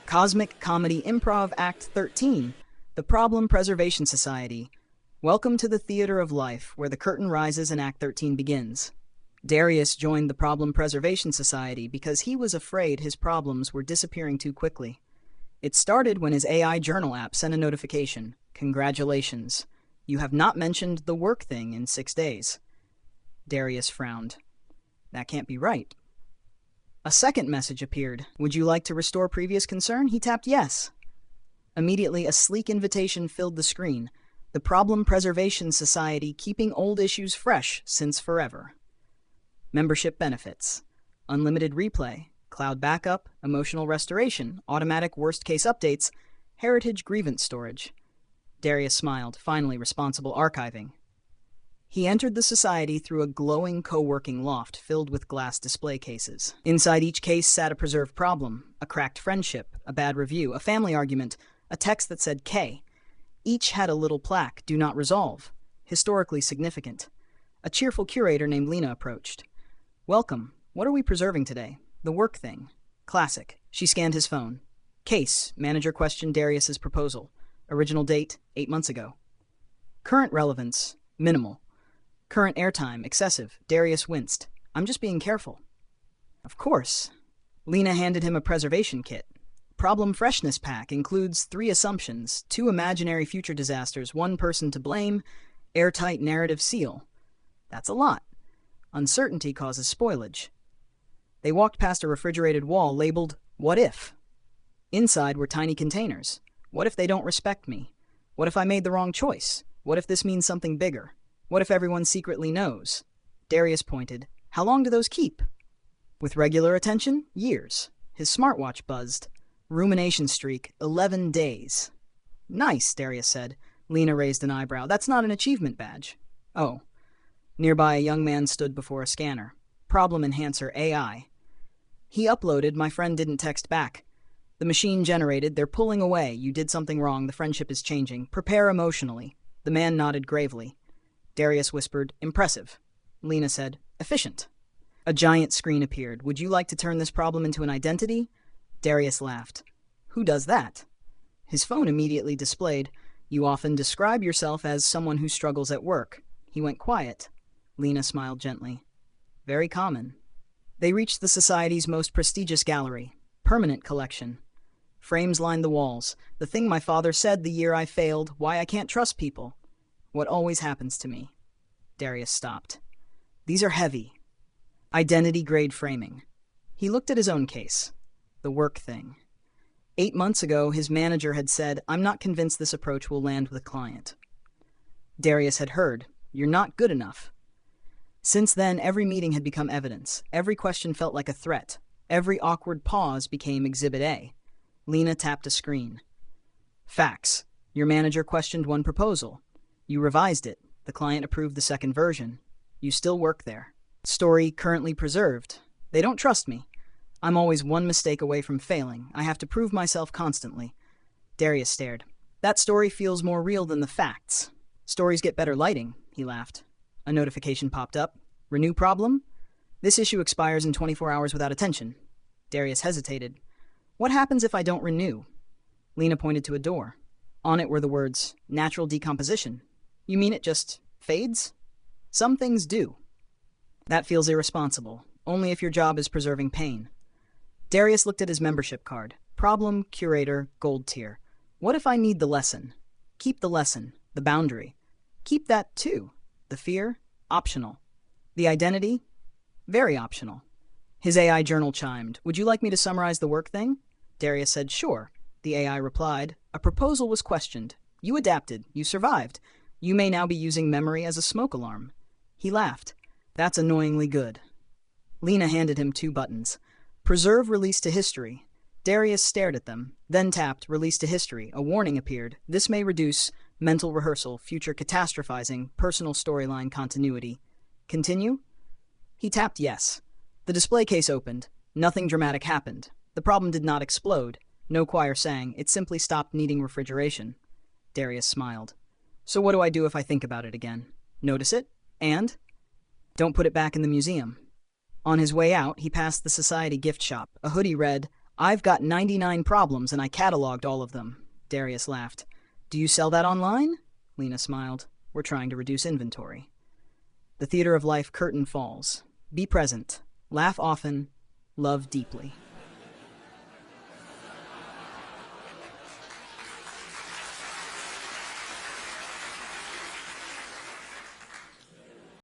Cosmic Comedy Improv Act 13, The Problem Preservation Society. Welcome to the theater of life, where the curtain rises and Act 13 begins. Darius joined the Problem Preservation Society because he was afraid his problems were disappearing too quickly. It started when his AI journal app sent a notification. Congratulations. You have not mentioned the work thing in 6 days. Darius frowned. That can't be right. A second message appeared. Would you like to restore previous concern? He tapped yes. Immediately, a sleek invitation filled the screen. The Problem Preservation Society, keeping old issues fresh since forever. Membership benefits. Unlimited replay, cloud backup, emotional restoration, automatic worst-case updates, heritage grievance storage. Darius smiled. Finally, responsible archiving. He entered the society through a glowing coworking loft filled with glass display cases. Inside each case sat a preserved problem, a cracked friendship, a bad review, a family argument, a text that said K. Each had a little plaque, do not resolve, historically significant. A cheerful curator named Lena approached. Welcome. What are we preserving today? The work thing. Classic. She scanned his phone. Case. Manager questioned Darius's proposal. Original date, 8 months ago. Current relevance. Minimal. Current airtime, excessive. Darius winced. I'm just being careful. Of course. Lena handed him a preservation kit. Problem FRESHNESS PACK includes 3 assumptions, 2 imaginary future disasters, 1 person to blame, airtight narrative seal. That's a lot. Uncertainty causes spoilage. They walked past a refrigerated wall labeled, What if? Inside were tiny containers. What if they don't respect me? What if I made the wrong choice? What if this means something bigger? What if everyone secretly knows? Darius pointed. How long do those keep? With regular attention? Years. His smartwatch buzzed. Rumination streak, 11 days. Nice, Darius said. Lena raised an eyebrow. That's not an achievement badge. Oh. Nearby, a young man stood before a scanner. Problem enhancer AI. He uploaded. My friend didn't text back. The machine generated. They're pulling away. You did something wrong. The friendship is changing. Prepare emotionally. The man nodded gravely. Darius whispered, Impressive. Lena said, Efficient. A giant screen appeared. Would you like to turn this problem into an identity? Darius laughed. Who does that? His phone immediately displayed, You often describe yourself as someone who struggles at work. He went quiet. Lena smiled gently. Very common. They reached the society's most prestigious gallery. Permanent collection. Frames lined the walls. The thing my father said the year I failed, why I can't trust people. What always happens to me. Darius stopped. These are heavy. Identity-grade framing. He looked at his own case. The work thing. 8 months ago, his manager had said, I'm not convinced this approach will land with a client. Darius had heard, You're not good enough. Since then, every meeting had become evidence. Every question felt like a threat. Every awkward pause became Exhibit A. Lena tapped a screen. Facts. Your manager questioned one proposal. You revised it. The client approved the second version. You still work there. Story currently preserved. They don't trust me. I'm always one mistake away from failing. I have to prove myself constantly. Darius stared. That story feels more real than the facts. Stories get better lighting, he laughed. A notification popped up. Renew problem? This issue expires in 24 hours without attention. Darius hesitated. What happens if I don't renew? Lena pointed to a door. On it were the words, natural decomposition. You mean it just fades? Some things do. That feels irresponsible, only if your job is preserving pain. Darius looked at his membership card. Problem, curator, gold tier. What if I need the lesson? Keep the lesson, the boundary. Keep that too. The fear, optional. The identity, very optional. His AI journal chimed. Would you like me to summarize the work thing? Darius said, sure. The AI replied, a proposal was questioned. You adapted. You survived. You may now be using memory as a smoke alarm. He laughed. That's annoyingly good. Lena handed him 2 buttons. Preserve release to history. Darius stared at them, then tapped release to history. A warning appeared. This may reduce mental rehearsal, future catastrophizing, personal storyline continuity. Continue? He tapped yes. The display case opened. Nothing dramatic happened. The problem did not explode. No choir sang. It simply stopped needing refrigeration. Darius smiled. So what do I do if I think about it again? Notice it? And? Don't put it back in the museum. On his way out, he passed the society gift shop. A hoodie read, I've got 99 problems and I cataloged all of them. Darius laughed. Do you sell that online? Lena smiled. We're trying to reduce inventory. The theater of life curtain falls. Be present. Laugh often. Love deeply.